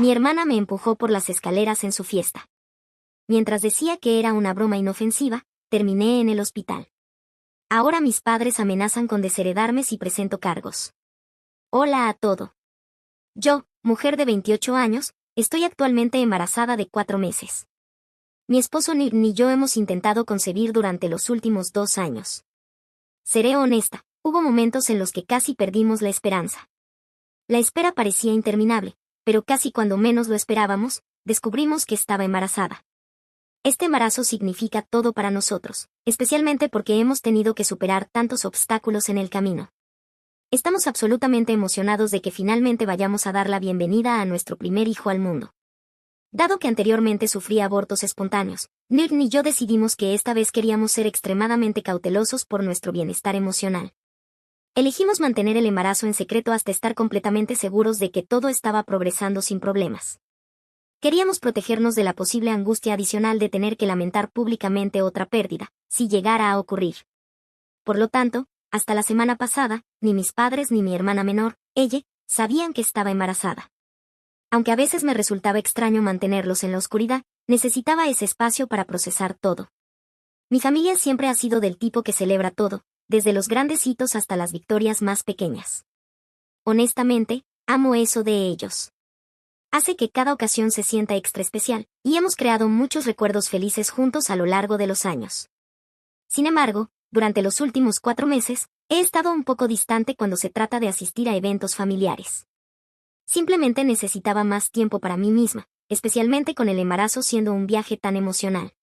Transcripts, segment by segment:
Mi hermana me empujó por las escaleras en su fiesta. Mientras decía que era una broma inofensiva, terminé en el hospital. Ahora mis padres amenazan con desheredarme si presento cargos. Hola a todo. Yo, mujer de 28 años, estoy actualmente embarazada de 4 meses. Mi esposo Nick ni yo hemos intentado concebir durante los últimos 2 años. Seré honesta, hubo momentos en los que casi perdimos la esperanza. La espera parecía interminable, pero casi cuando menos lo esperábamos, descubrimos que estaba embarazada. Este embarazo significa todo para nosotros, especialmente porque hemos tenido que superar tantos obstáculos en el camino. Estamos absolutamente emocionados de que finalmente vayamos a dar la bienvenida a nuestro primer hijo al mundo. Dado que anteriormente sufría abortos espontáneos, Nick y yo decidimos que esta vez queríamos ser extremadamente cautelosos por nuestro bienestar emocional. Elegimos mantener el embarazo en secreto hasta estar completamente seguros de que todo estaba progresando sin problemas. Queríamos protegernos de la posible angustia adicional de tener que lamentar públicamente otra pérdida, si llegara a ocurrir. Por lo tanto, hasta la semana pasada, ni mis padres ni mi hermana menor, ella, sabían que estaba embarazada. Aunque a veces me resultaba extraño mantenerlos en la oscuridad, necesitaba ese espacio para procesar todo. Mi familia siempre ha sido del tipo que celebra todo, desde los grandes hitos hasta las victorias más pequeñas. Honestamente, amo eso de ellos. Hace que cada ocasión se sienta extra especial, y hemos creado muchos recuerdos felices juntos a lo largo de los años. Sin embargo, durante los últimos 4 meses, he estado un poco distante cuando se trata de asistir a eventos familiares. Simplemente necesitaba más tiempo para mí misma, especialmente con el embarazo siendo un viaje tan emocional.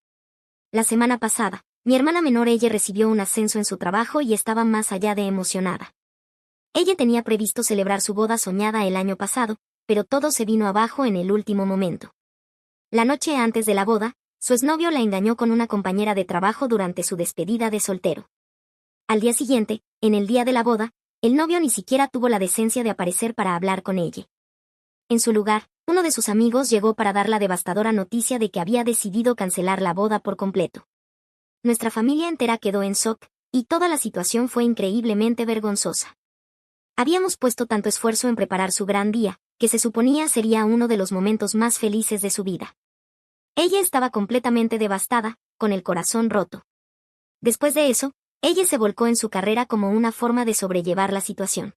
La semana pasada, mi hermana menor ella recibió un ascenso en su trabajo y estaba más allá de emocionada. Ella tenía previsto celebrar su boda soñada el año pasado, pero todo se vino abajo en el último momento. La noche antes de la boda, su exnovio la engañó con una compañera de trabajo durante su despedida de soltero. Al día siguiente, en el día de la boda, el novio ni siquiera tuvo la decencia de aparecer para hablar con ella. En su lugar, uno de sus amigos llegó para dar la devastadora noticia de que había decidido cancelar la boda por completo. Nuestra familia entera quedó en shock, y toda la situación fue increíblemente vergonzosa. Habíamos puesto tanto esfuerzo en preparar su gran día, que se suponía sería uno de los momentos más felices de su vida. Ella estaba completamente devastada, con el corazón roto. Después de eso, ella se volcó en su carrera como una forma de sobrellevar la situación.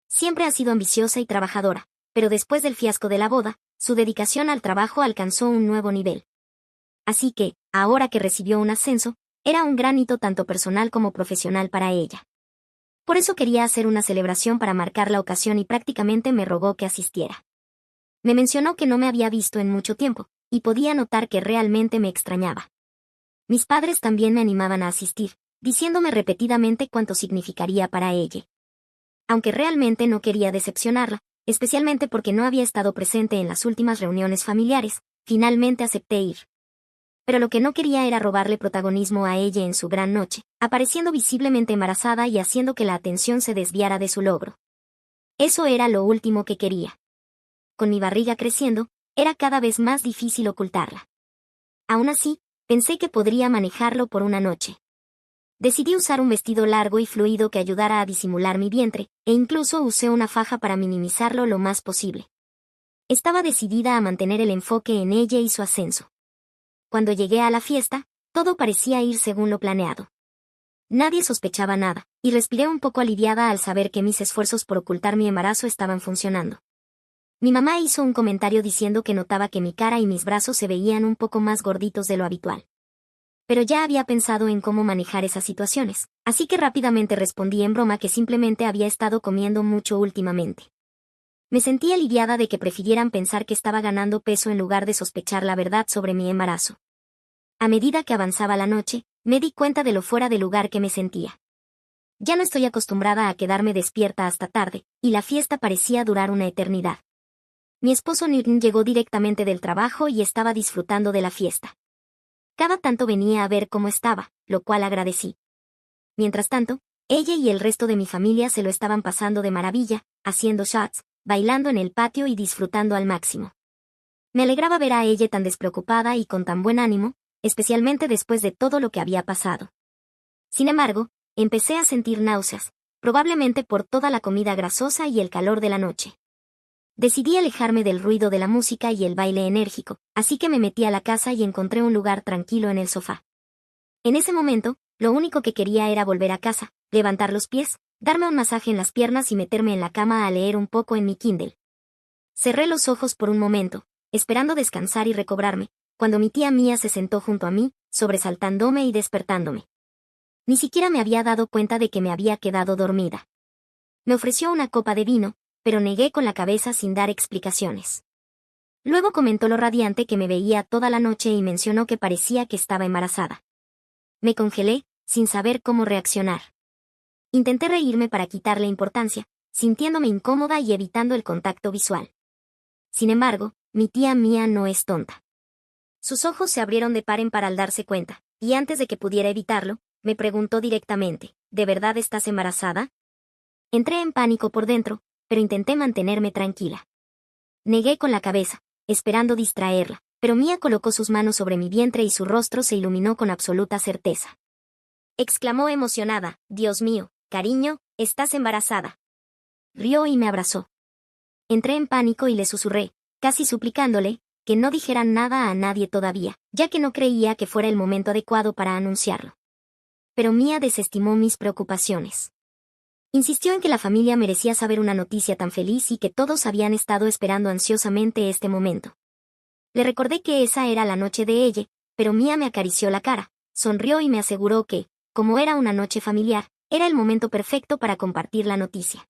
Siempre ha sido ambiciosa y trabajadora, pero después del fiasco de la boda, su dedicación al trabajo alcanzó un nuevo nivel. Así que, ahora que recibió un ascenso, era un gran hito tanto personal como profesional para ella. Por eso quería hacer una celebración para marcar la ocasión y prácticamente me rogó que asistiera. Me mencionó que no me había visto en mucho tiempo, y podía notar que realmente me extrañaba. Mis padres también me animaban a asistir, diciéndome repetidamente cuánto significaría para ella. Aunque realmente no quería decepcionarla, especialmente porque no había estado presente en las últimas reuniones familiares, finalmente acepté ir. Pero lo que no quería era robarle protagonismo a ella en su gran noche, apareciendo visiblemente embarazada y haciendo que la atención se desviara de su logro. Eso era lo último que quería. Con mi barriga creciendo, era cada vez más difícil ocultarla. Aún así, pensé que podría manejarlo por una noche. Decidí usar un vestido largo y fluido que ayudara a disimular mi vientre, e incluso usé una faja para minimizarlo lo más posible. Estaba decidida a mantener el enfoque en ella y su ascenso. Cuando llegué a la fiesta, todo parecía ir según lo planeado. Nadie sospechaba nada, y respiré un poco aliviada al saber que mis esfuerzos por ocultar mi embarazo estaban funcionando. Mi mamá hizo un comentario diciendo que notaba que mi cara y mis brazos se veían un poco más gorditos de lo habitual. Pero ya había pensado en cómo manejar esas situaciones, así que rápidamente respondí en broma que simplemente había estado comiendo mucho últimamente. Me sentí aliviada de que prefirieran pensar que estaba ganando peso en lugar de sospechar la verdad sobre mi embarazo. A medida que avanzaba la noche, me di cuenta de lo fuera de lugar que me sentía. Ya no estoy acostumbrada a quedarme despierta hasta tarde, y la fiesta parecía durar una eternidad. Mi esposo Newton llegó directamente del trabajo y estaba disfrutando de la fiesta. Cada tanto venía a ver cómo estaba, lo cual agradecí. Mientras tanto, ella y el resto de mi familia se lo estaban pasando de maravilla, haciendo shots, bailando en el patio y disfrutando al máximo. Me alegraba ver a ella tan despreocupada y con tan buen ánimo, especialmente después de todo lo que había pasado. Sin embargo, empecé a sentir náuseas, probablemente por toda la comida grasosa y el calor de la noche. Decidí alejarme del ruido de la música y el baile enérgico, así que me metí a la casa y encontré un lugar tranquilo en el sofá. En ese momento, lo único que quería era volver a casa, levantar los pies, darme un masaje en las piernas y meterme en la cama a leer un poco en mi Kindle. Cerré los ojos por un momento, esperando descansar y recobrarme, cuando mi tía Mía se sentó junto a mí, sobresaltándome y despertándome. Ni siquiera me había dado cuenta de que me había quedado dormida. Me ofreció una copa de vino, pero negué con la cabeza sin dar explicaciones. Luego comentó lo radiante que me veía toda la noche y mencionó que parecía que estaba embarazada. Me congelé, sin saber cómo reaccionar. Intenté reírme para quitarle importancia, sintiéndome incómoda y evitando el contacto visual. Sin embargo, mi tía Mía no es tonta. Sus ojos se abrieron de par en par al darse cuenta, y antes de que pudiera evitarlo, me preguntó directamente, ¿de verdad estás embarazada? Entré en pánico por dentro, pero intenté mantenerme tranquila. Negué con la cabeza, esperando distraerla, pero Mía colocó sus manos sobre mi vientre y su rostro se iluminó con absoluta certeza. Exclamó emocionada, Dios mío, cariño, estás embarazada. Rió y me abrazó. Entré en pánico y le susurré, casi suplicándole, que no dijera nada a nadie todavía, ya que no creía que fuera el momento adecuado para anunciarlo. Pero Mía desestimó mis preocupaciones. Insistió en que la familia merecía saber una noticia tan feliz y que todos habían estado esperando ansiosamente este momento. Le recordé que esa era la noche de ella, pero Mía me acarició la cara, sonrió y me aseguró que, como era una noche familiar, era el momento perfecto para compartir la noticia.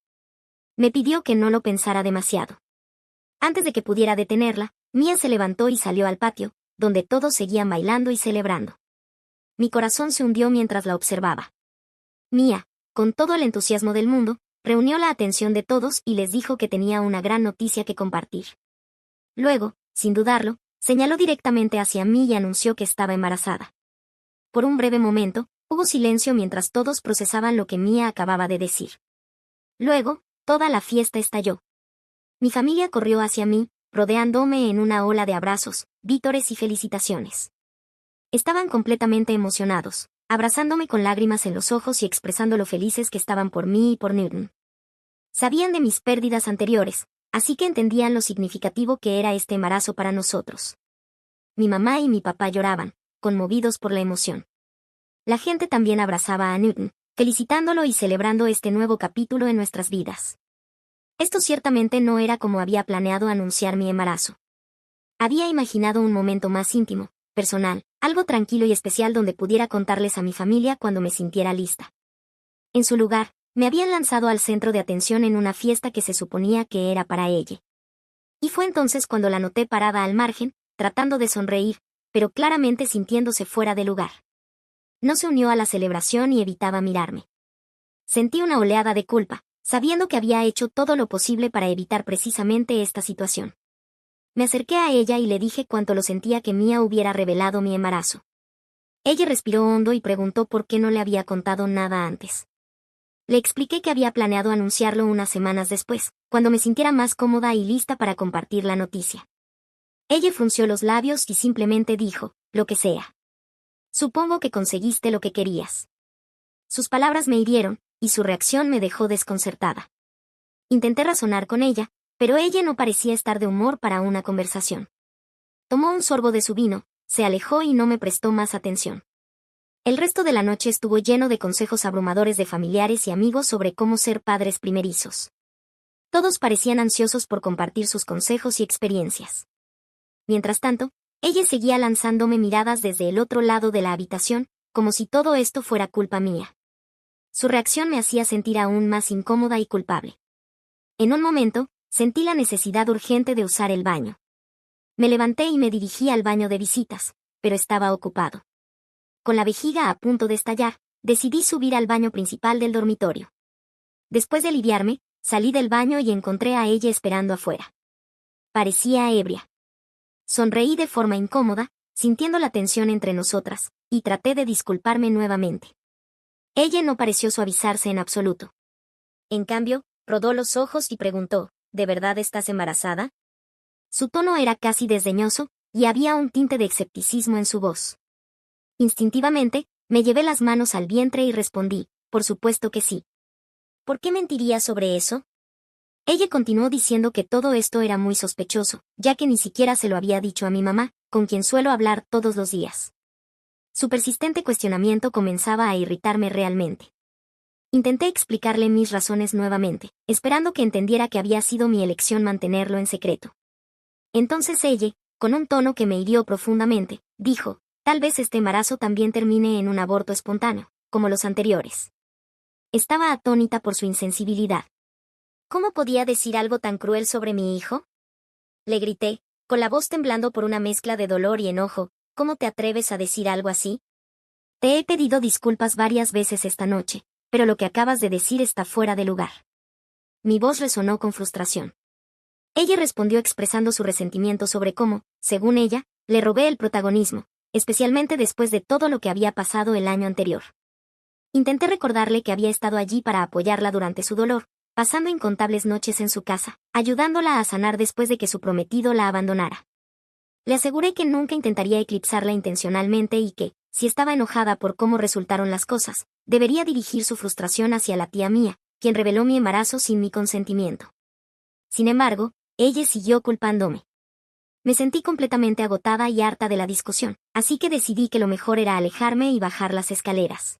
Me pidió que no lo pensara demasiado. Antes de que pudiera detenerla, Mía se levantó y salió al patio, donde todos seguían bailando y celebrando. Mi corazón se hundió mientras la observaba. Mía, con todo el entusiasmo del mundo, reunió la atención de todos y les dijo que tenía una gran noticia que compartir. Luego, sin dudarlo, señaló directamente hacia mí y anunció que estaba embarazada. Por un breve momento, hubo silencio mientras todos procesaban lo que Mía acababa de decir. Luego, toda la fiesta estalló. Mi familia corrió hacia mí, rodeándome en una ola de abrazos, vítores y felicitaciones. Estaban completamente emocionados, abrazándome con lágrimas en los ojos y expresando lo felices que estaban por mí y por Newton. Sabían de mis pérdidas anteriores, así que entendían lo significativo que era este embarazo para nosotros. Mi mamá y mi papá lloraban, conmovidos por la emoción. La gente también abrazaba a Newton, felicitándolo y celebrando este nuevo capítulo en nuestras vidas. Esto ciertamente no era como había planeado anunciar mi embarazo. Había imaginado un momento más íntimo, personal, algo tranquilo y especial donde pudiera contarles a mi familia cuando me sintiera lista. En su lugar, me habían lanzado al centro de atención en una fiesta que se suponía que era para ella. Y fue entonces cuando la noté parada al margen, tratando de sonreír, pero claramente sintiéndose fuera de lugar. No se unió a la celebración y evitaba mirarme. Sentí una oleada de culpa, sabiendo que había hecho todo lo posible para evitar precisamente esta situación. Me acerqué a ella y le dije cuánto lo sentía que Mía hubiera revelado mi embarazo. Ella respiró hondo y preguntó por qué no le había contado nada antes. Le expliqué que había planeado anunciarlo unas semanas después, cuando me sintiera más cómoda y lista para compartir la noticia. Ella frunció los labios y simplemente dijo, lo que sea. Supongo que conseguiste lo que querías. Sus palabras me hirieron, y su reacción me dejó desconcertada. Intenté razonar con ella, pero ella no parecía estar de humor para una conversación. Tomó un sorbo de su vino, se alejó y no me prestó más atención. El resto de la noche estuvo lleno de consejos abrumadores de familiares y amigos sobre cómo ser padres primerizos. Todos parecían ansiosos por compartir sus consejos y experiencias. Mientras tanto, ella seguía lanzándome miradas desde el otro lado de la habitación, como si todo esto fuera culpa mía. Su reacción me hacía sentir aún más incómoda y culpable. En un momento, sentí la necesidad urgente de usar el baño. Me levanté y me dirigí al baño de visitas, pero estaba ocupado. Con la vejiga a punto de estallar, decidí subir al baño principal del dormitorio. Después de aliviarme, salí del baño y encontré a ella esperando afuera. Parecía ebria. Sonreí de forma incómoda, sintiendo la tensión entre nosotras, y traté de disculparme nuevamente. Ella no pareció suavizarse en absoluto. En cambio, rodó los ojos y preguntó, ¿de verdad estás embarazada? Su tono era casi desdeñoso, y había un tinte de escepticismo en su voz. Instintivamente, me llevé las manos al vientre y respondí, por supuesto que sí. ¿Por qué mentiría sobre eso? Ella continuó diciendo que todo esto era muy sospechoso, ya que ni siquiera se lo había dicho a mi mamá, con quien suelo hablar todos los días. Su persistente cuestionamiento comenzaba a irritarme realmente. Intenté explicarle mis razones nuevamente, esperando que entendiera que había sido mi elección mantenerlo en secreto. Entonces ella, con un tono que me hirió profundamente, dijo, tal vez este embarazo también termine en un aborto espontáneo, como los anteriores. Estaba atónita por su insensibilidad. ¿Cómo podía decir algo tan cruel sobre mi hijo? Le grité, con la voz temblando por una mezcla de dolor y enojo, ¿cómo te atreves a decir algo así? Te he pedido disculpas varias veces esta noche, pero lo que acabas de decir está fuera de lugar. Mi voz resonó con frustración. Ella respondió expresando su resentimiento sobre cómo, según ella, le robé el protagonismo, especialmente después de todo lo que había pasado el año anterior. Intenté recordarle que había estado allí para apoyarla durante su dolor, pasando incontables noches en su casa, ayudándola a sanar después de que su prometido la abandonara. Le aseguré que nunca intentaría eclipsarla intencionalmente y que, si estaba enojada por cómo resultaron las cosas, debería dirigir su frustración hacia la tía mía, quien reveló mi embarazo sin mi consentimiento. Sin embargo, ella siguió culpándome. Me sentí completamente agotada y harta de la discusión, así que decidí que lo mejor era alejarme y bajar las escaleras.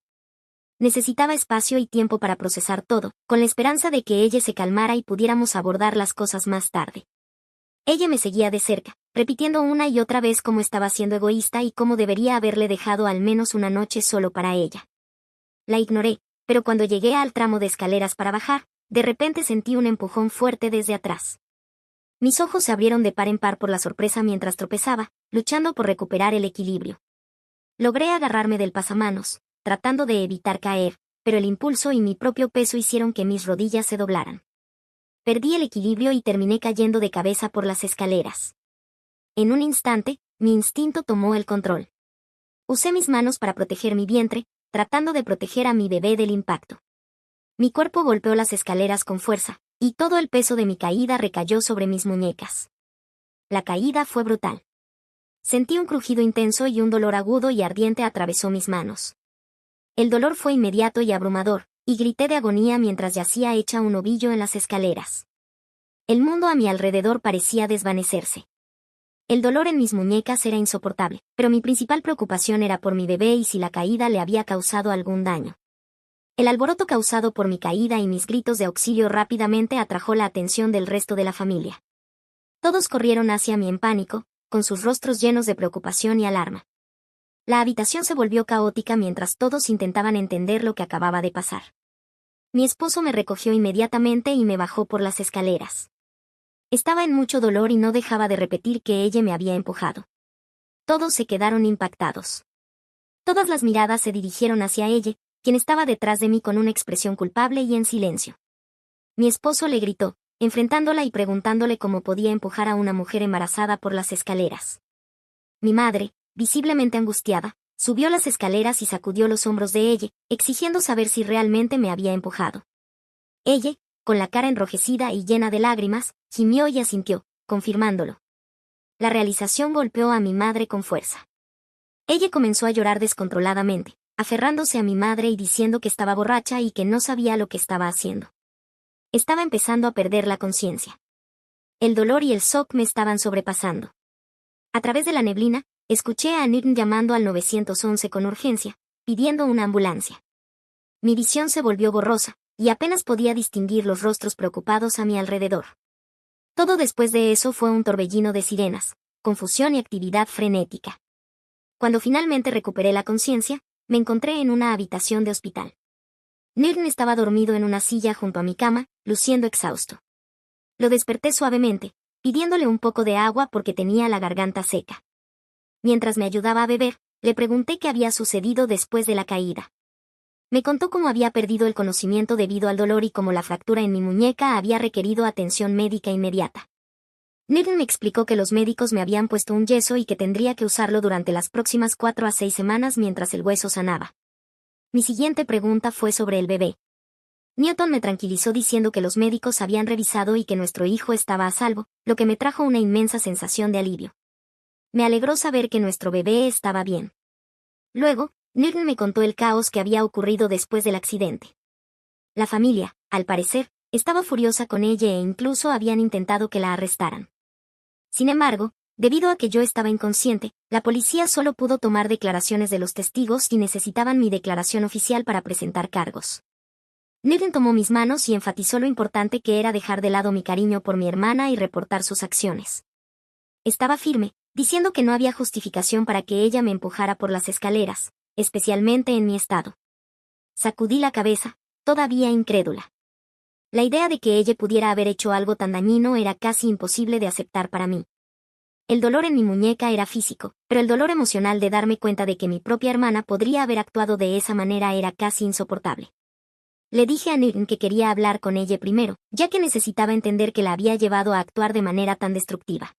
Necesitaba espacio y tiempo para procesar todo, con la esperanza de que ella se calmara y pudiéramos abordar las cosas más tarde. Ella me seguía de cerca, repitiendo una y otra vez cómo estaba siendo egoísta y cómo debería haberle dejado al menos una noche solo para ella. La ignoré, pero cuando llegué al tramo de escaleras para bajar, de repente sentí un empujón fuerte desde atrás. Mis ojos se abrieron de par en par por la sorpresa mientras tropezaba, luchando por recuperar el equilibrio. Logré agarrarme del pasamanos, tratando de evitar caer, pero el impulso y mi propio peso hicieron que mis rodillas se doblaran. Perdí el equilibrio y terminé cayendo de cabeza por las escaleras. En un instante, mi instinto tomó el control. Usé mis manos para proteger mi vientre, tratando de proteger a mi bebé del impacto. Mi cuerpo golpeó las escaleras con fuerza, y todo el peso de mi caída recayó sobre mis muñecas. La caída fue brutal. Sentí un crujido intenso y un dolor agudo y ardiente atravesó mis manos. El dolor fue inmediato y abrumador, y grité de agonía mientras yacía hecha un ovillo en las escaleras. El mundo a mi alrededor parecía desvanecerse. El dolor en mis muñecas era insoportable, pero mi principal preocupación era por mi bebé y si la caída le había causado algún daño. El alboroto causado por mi caída y mis gritos de auxilio rápidamente atrajo la atención del resto de la familia. Todos corrieron hacia mí en pánico, con sus rostros llenos de preocupación y alarma. La habitación se volvió caótica mientras todos intentaban entender lo que acababa de pasar. Mi esposo me recogió inmediatamente y me bajó por las escaleras. Estaba en mucho dolor y no dejaba de repetir que ella me había empujado. Todos se quedaron impactados. Todas las miradas se dirigieron hacia ella, quien estaba detrás de mí con una expresión culpable y en silencio. Mi esposo le gritó, enfrentándola y preguntándole cómo podía empujar a una mujer embarazada por las escaleras. Mi madre, visiblemente angustiada, subió las escaleras y sacudió los hombros de ella, exigiendo saber si realmente me había empujado. Ella, con la cara enrojecida y llena de lágrimas, gimió y asintió, confirmándolo. La realización golpeó a mi madre con fuerza. Ella comenzó a llorar descontroladamente, aferrándose a mi madre y diciendo que estaba borracha y que no sabía lo que estaba haciendo. Estaba empezando a perder la conciencia. El dolor y el shock me estaban sobrepasando. A través de la neblina, escuché a Nirn llamando al 911 con urgencia, pidiendo una ambulancia. Mi visión se volvió borrosa, y apenas podía distinguir los rostros preocupados a mi alrededor. Todo después de eso fue un torbellino de sirenas, confusión y actividad frenética. Cuando finalmente recuperé la conciencia, me encontré en una habitación de hospital. Nirn estaba dormido en una silla junto a mi cama, luciendo exhausto. Lo desperté suavemente, pidiéndole un poco de agua porque tenía la garganta seca. Mientras me ayudaba a beber, le pregunté qué había sucedido después de la caída. Me contó cómo había perdido el conocimiento debido al dolor y cómo la fractura en mi muñeca había requerido atención médica inmediata. Nirn me explicó que los médicos me habían puesto un yeso y que tendría que usarlo durante las próximas 4 a 6 semanas mientras el hueso sanaba. Mi siguiente pregunta fue sobre el bebé. Newton me tranquilizó diciendo que los médicos habían revisado y que nuestro hijo estaba a salvo, lo que me trajo una inmensa sensación de alivio. Me alegró saber que nuestro bebé estaba bien. Luego, Nirn me contó el caos que había ocurrido después del accidente. La familia, al parecer, Estaba furiosa con ella e incluso habían intentado que la arrestaran. Sin embargo, debido a que yo estaba inconsciente, la policía solo pudo tomar declaraciones de los testigos y necesitaban mi declaración oficial para presentar cargos. Newton tomó mis manos y enfatizó lo importante que era dejar de lado mi cariño por mi hermana y reportar sus acciones. Estaba firme, diciendo que no había justificación para que ella me empujara por las escaleras, especialmente en mi estado. Sacudí la cabeza, todavía incrédula. La idea de que ella pudiera haber hecho algo tan dañino era casi imposible de aceptar para mí. El dolor en mi muñeca era físico, pero el dolor emocional de darme cuenta de que mi propia hermana podría haber actuado de esa manera era casi insoportable. Le dije a Newton que quería hablar con ella primero, ya que necesitaba entender que la había llevado a actuar de manera tan destructiva.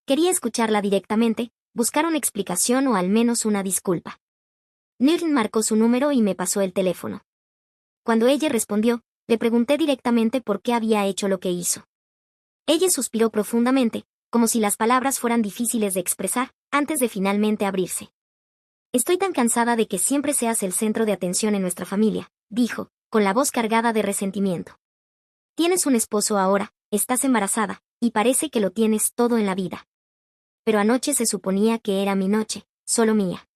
Quería escucharla directamente, buscar una explicación o al menos una disculpa. Newton marcó su número y me pasó el teléfono. Cuando ella respondió, le pregunté directamente por qué había hecho lo que hizo. Ella suspiró profundamente, como si las palabras fueran difíciles de expresar, antes de finalmente abrirse. Estoy tan cansada de que siempre seas el centro de atención en nuestra familia, dijo, con la voz cargada de resentimiento. Tienes un esposo ahora, estás embarazada, y parece que lo tienes todo en la vida. Pero anoche se suponía que era mi noche, solo mía.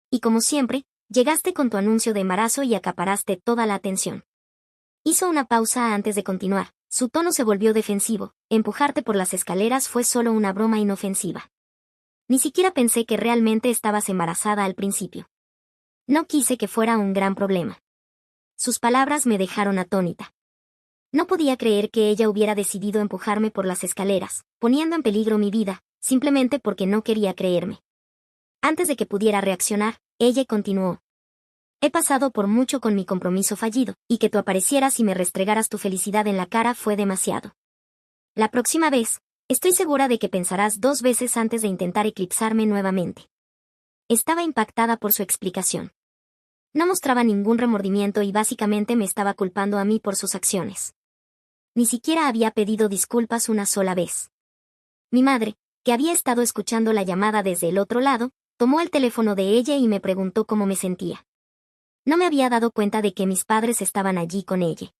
Y como siempre, llegaste con tu anuncio de embarazo y acaparaste toda la atención. Hizo una pausa antes de continuar, su tono se volvió defensivo, empujarte por las escaleras fue solo una broma inofensiva. Ni siquiera pensé que realmente estabas embarazada al principio. No quise que fuera un gran problema. Sus palabras me dejaron atónita. No podía creer que ella hubiera decidido empujarme por las escaleras, poniendo en peligro mi vida, simplemente porque no quería creerme. Antes de que pudiera reaccionar, ella continuó. He pasado por mucho con mi compromiso fallido, y que tú aparecieras y me restregaras tu felicidad en la cara fue demasiado. La próxima vez, estoy segura de que pensarás 2 veces antes de intentar eclipsarme nuevamente. Estaba impactada por su explicación. No mostraba ningún remordimiento y básicamente me estaba culpando a mí por sus acciones. Ni siquiera había pedido disculpas una sola vez. Mi madre, que había estado escuchando la llamada desde el otro lado, tomó el teléfono de ella y me preguntó cómo me sentía. No me había dado cuenta de que mis padres estaban allí con ella.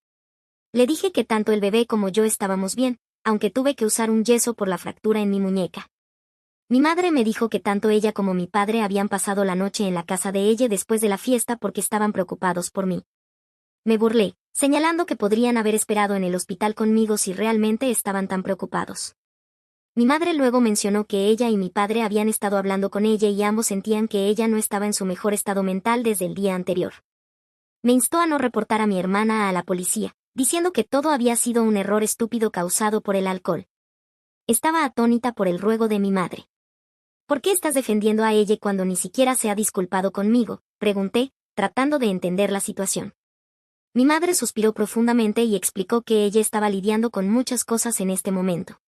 Le dije que tanto el bebé como yo estábamos bien, aunque tuve que usar un yeso por la fractura en mi muñeca. Mi madre me dijo que tanto ella como mi padre habían pasado la noche en la casa de ella después de la fiesta porque estaban preocupados por mí. Me burlé, señalando que podrían haber esperado en el hospital conmigo si realmente estaban tan preocupados. Mi madre luego mencionó que ella y mi padre habían estado hablando con ella y ambos sentían que ella no estaba en su mejor estado mental desde el día anterior. Me instó a no reportar a mi hermana a la policía, diciendo que todo había sido un error estúpido causado por el alcohol. Estaba atónita por el ruego de mi madre. ¿Por qué estás defendiendo a ella cuando ni siquiera se ha disculpado conmigo?, pregunté, tratando de entender la situación. Mi madre suspiró profundamente y explicó que ella estaba lidiando con muchas cosas en este momento.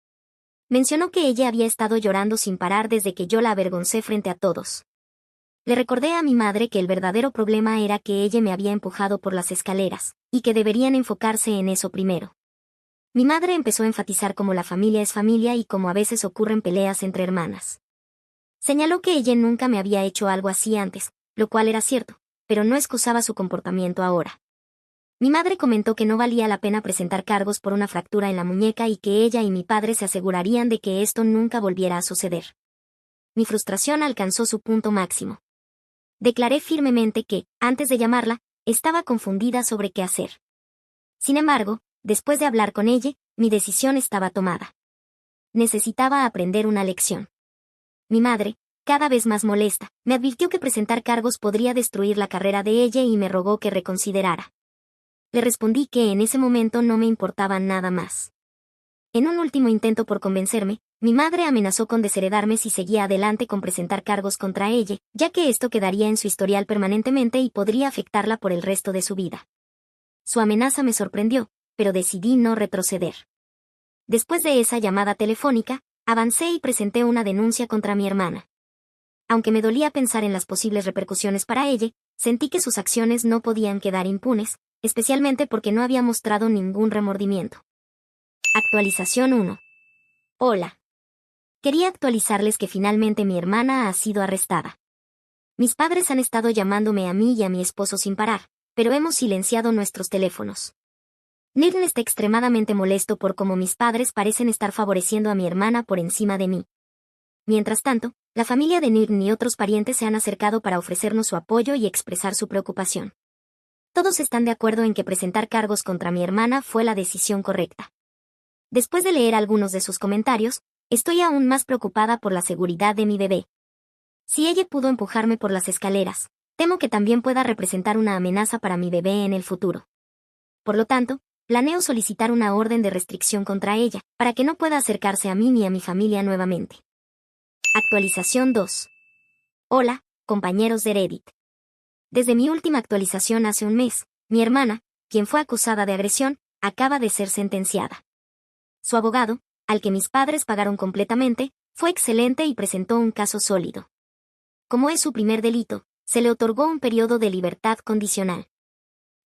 Mencionó que ella había estado llorando sin parar desde que yo la avergoncé frente a todos. Le recordé a mi madre que el verdadero problema era que ella me había empujado por las escaleras, y que deberían enfocarse en eso primero. Mi madre empezó a enfatizar cómo la familia es familia y cómo a veces ocurren peleas entre hermanas. Señaló que ella nunca me había hecho algo así antes, lo cual era cierto, pero no excusaba su comportamiento ahora. Mi madre comentó que no valía la pena presentar cargos por una fractura en la muñeca y que ella y mi padre se asegurarían de que esto nunca volviera a suceder. Mi frustración alcanzó su punto máximo. Declaré firmemente que, antes de llamarla, estaba confundida sobre qué hacer. Sin embargo, después de hablar con ella, mi decisión estaba tomada. Necesitaba aprender una lección. Mi madre, cada vez más molesta, me advirtió que presentar cargos podría destruir la carrera de ella y me rogó que reconsiderara. Le respondí que en ese momento no me importaba nada más. En un último intento por convencerme, mi madre amenazó con desheredarme si seguía adelante con presentar cargos contra ella, ya que esto quedaría en su historial permanentemente y podría afectarla por el resto de su vida. Su amenaza me sorprendió, pero decidí no retroceder. Después de esa llamada telefónica, avancé y presenté una denuncia contra mi hermana. Aunque me dolía pensar en las posibles repercusiones para ella, sentí que sus acciones no podían quedar impunes, especialmente porque no había mostrado ningún remordimiento. Actualización 1. Hola. Quería actualizarles que finalmente mi hermana ha sido arrestada. Mis padres han estado llamándome a mí y a mi esposo sin parar, pero hemos silenciado nuestros teléfonos. Newton está extremadamente molesto por cómo mis padres parecen estar favoreciendo a mi hermana por encima de mí. Mientras tanto, la familia de Newton y otros parientes se han acercado para ofrecernos su apoyo y expresar su preocupación. Todos están de acuerdo en que presentar cargos contra mi hermana fue la decisión correcta. Después de leer algunos de sus comentarios, estoy aún más preocupada por la seguridad de mi bebé. Si ella pudo empujarme por las escaleras, temo que también pueda representar una amenaza para mi bebé en el futuro. Por lo tanto, planeo solicitar una orden de restricción contra ella, para que no pueda acercarse a mí ni a mi familia nuevamente. Actualización 2. Hola, compañeros de Reddit. Desde mi última actualización hace un mes, mi hermana, quien fue acusada de agresión, acaba de ser sentenciada. Su abogado, al que mis padres pagaron completamente, fue excelente y presentó un caso sólido. Como es su primer delito, se le otorgó un periodo de libertad condicional.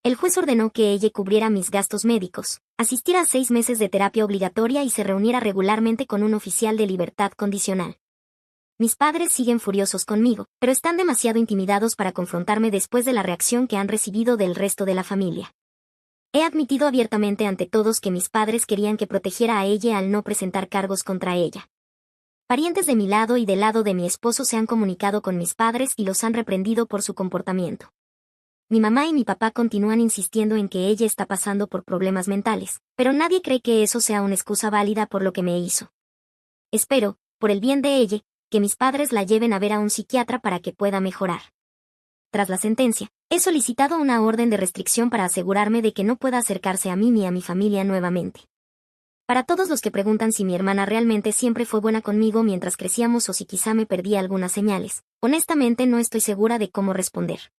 El juez ordenó que ella cubriera mis gastos médicos, asistiera a 6 meses de terapia obligatoria y se reuniera regularmente con un oficial de libertad condicional. Mis padres siguen furiosos conmigo, pero están demasiado intimidados para confrontarme después de la reacción que han recibido del resto de la familia. He admitido abiertamente ante todos que mis padres querían que protegiera a ella al no presentar cargos contra ella. Parientes de mi lado y del lado de mi esposo se han comunicado con mis padres y los han reprendido por su comportamiento. Mi mamá y mi papá continúan insistiendo en que ella está pasando por problemas mentales, pero nadie cree que eso sea una excusa válida por lo que me hizo. Espero, por el bien de ella, que mis padres la lleven a ver a un psiquiatra para que pueda mejorar. Tras la sentencia, he solicitado una orden de restricción para asegurarme de que no pueda acercarse a mí ni a mi familia nuevamente. Para todos los que preguntan si mi hermana realmente siempre fue buena conmigo mientras crecíamos o si quizá me perdí algunas señales, honestamente no estoy segura de cómo responder.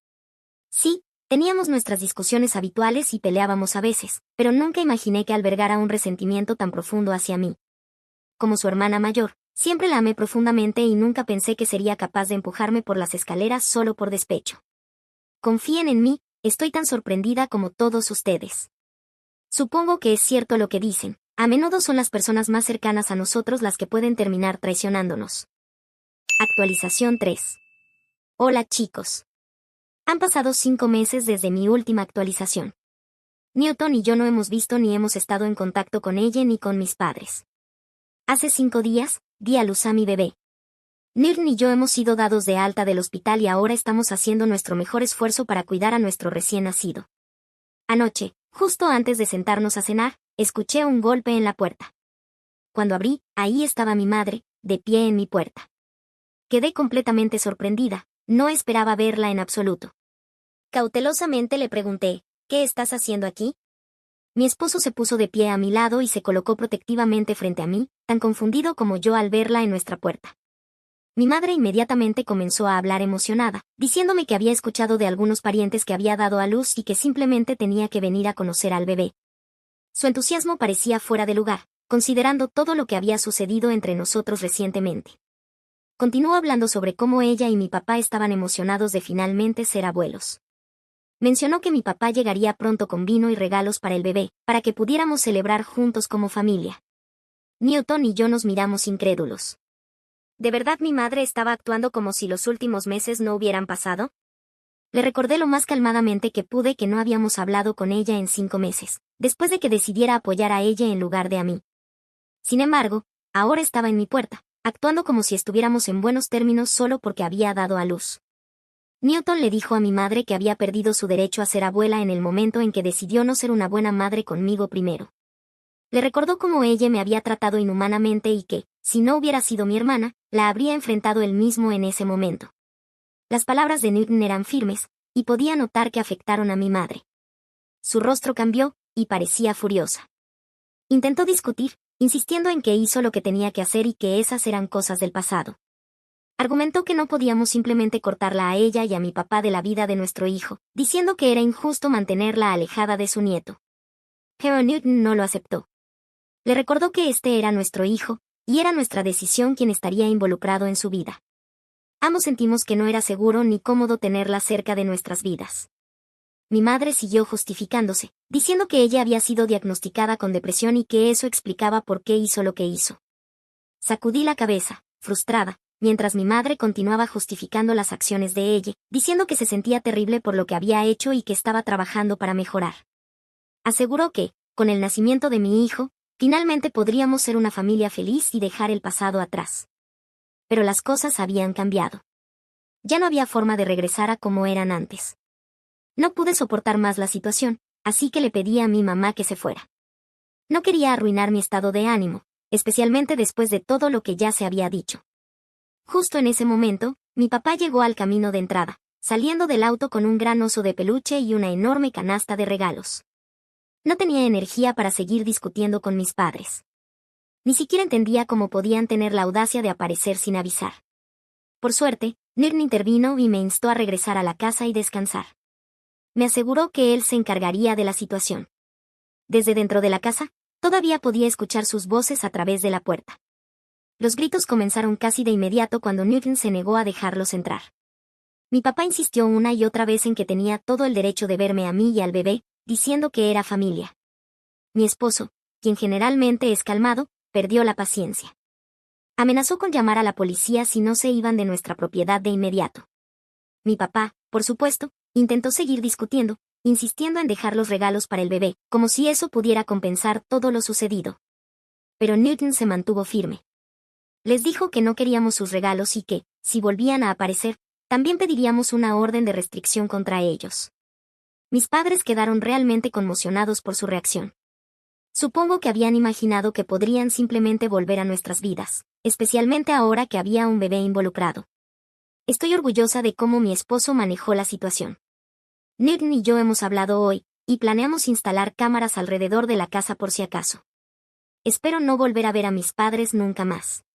Sí, teníamos nuestras discusiones habituales y peleábamos a veces, pero nunca imaginé que albergara un resentimiento tan profundo hacia mí. Como su hermana mayor, siempre la amé profundamente y nunca pensé que sería capaz de empujarme por las escaleras solo por despecho. Confíen en mí, estoy tan sorprendida como todos ustedes. Supongo que es cierto lo que dicen, a menudo son las personas más cercanas a nosotros las que pueden terminar traicionándonos. Actualización 3. Hola chicos. Han pasado 5 meses desde mi última actualización. Newton y yo no hemos visto ni hemos estado en contacto con ella ni con mis padres. Hace 5 días, di a luz a mi bebé. Newton y yo hemos sido dados de alta del hospital y ahora estamos haciendo nuestro mejor esfuerzo para cuidar a nuestro recién nacido. Anoche, justo antes de sentarnos a cenar, escuché un golpe en la puerta. Cuando abrí, ahí estaba mi madre, de pie en mi puerta. Quedé completamente sorprendida, no esperaba verla en absoluto. Cautelosamente le pregunté, ¿qué estás haciendo aquí? Mi esposo se puso de pie a mi lado y se colocó protectivamente frente a mí, tan confundido como yo al verla en nuestra puerta. Mi madre inmediatamente comenzó a hablar emocionada, diciéndome que había escuchado de algunos parientes que había dado a luz y que simplemente tenía que venir a conocer al bebé. Su entusiasmo parecía fuera de lugar, considerando todo lo que había sucedido entre nosotros recientemente. Continuó hablando sobre cómo ella y mi papá estaban emocionados de finalmente ser abuelos. Mencionó que mi papá llegaría pronto con vino y regalos para el bebé, para que pudiéramos celebrar juntos como familia. Newton y yo nos miramos incrédulos. ¿De verdad mi madre estaba actuando como si los últimos meses no hubieran pasado? Le recordé lo más calmadamente que pude que no habíamos hablado con ella en 5 meses, después de que decidiera apoyar a ella en lugar de a mí. Sin embargo, ahora estaba en mi puerta, actuando como si estuviéramos en buenos términos solo porque había dado a luz. Newton le dijo a mi madre que había perdido su derecho a ser abuela en el momento en que decidió no ser una buena madre conmigo primero. Le recordó cómo ella me había tratado inhumanamente y que, si no hubiera sido mi hermana, la habría enfrentado él mismo en ese momento. Las palabras de Newton eran firmes, y podía notar que afectaron a mi madre. Su rostro cambió, y parecía furiosa. Intentó discutir, insistiendo en que hizo lo que tenía que hacer y que esas eran cosas del pasado. Argumentó que no podíamos simplemente cortarla a ella y a mi papá de la vida de nuestro hijo, diciendo que era injusto mantenerla alejada de su nieto. Pero Newton no lo aceptó. Le recordó que este era nuestro hijo, y era nuestra decisión quien estaría involucrado en su vida. Ambos sentimos que no era seguro ni cómodo tenerla cerca de nuestras vidas. Mi madre siguió justificándose, diciendo que ella había sido diagnosticada con depresión y que eso explicaba por qué hizo lo que hizo. Sacudí la cabeza, frustrada, mientras mi madre continuaba justificando las acciones de ella, diciendo que se sentía terrible por lo que había hecho y que estaba trabajando para mejorar. Aseguró que, con el nacimiento de mi hijo, finalmente podríamos ser una familia feliz y dejar el pasado atrás. Pero las cosas habían cambiado. Ya no había forma de regresar a como eran antes. No pude soportar más la situación, así que le pedí a mi mamá que se fuera. No quería arruinar mi estado de ánimo, especialmente después de todo lo que ya se había dicho. Justo en ese momento, mi papá llegó al camino de entrada, saliendo del auto con un gran oso de peluche y una enorme canasta de regalos. No tenía energía para seguir discutiendo con mis padres. Ni siquiera entendía cómo podían tener la audacia de aparecer sin avisar. Por suerte, Nirn intervino y me instó a regresar a la casa y descansar. Me aseguró que él se encargaría de la situación. Desde dentro de la casa, todavía podía escuchar sus voces a través de la puerta. Los gritos comenzaron casi de inmediato cuando Newton se negó a dejarlos entrar. Mi papá insistió una y otra vez en que tenía todo el derecho de verme a mí y al bebé, diciendo que era familia. Mi esposo, quien generalmente es calmado, perdió la paciencia. Amenazó con llamar a la policía si no se iban de nuestra propiedad de inmediato. Mi papá, por supuesto, intentó seguir discutiendo, insistiendo en dejar los regalos para el bebé, como si eso pudiera compensar todo lo sucedido. Pero Newton se mantuvo firme. Les dijo que no queríamos sus regalos y que, si volvían a aparecer, también pediríamos una orden de restricción contra ellos. Mis padres quedaron realmente conmocionados por su reacción. Supongo que habían imaginado que podrían simplemente volver a nuestras vidas, especialmente ahora que había un bebé involucrado. Estoy orgullosa de cómo mi esposo manejó la situación. Newton y yo hemos hablado hoy, y planeamos instalar cámaras alrededor de la casa por si acaso. Espero no volver a ver a mis padres nunca más.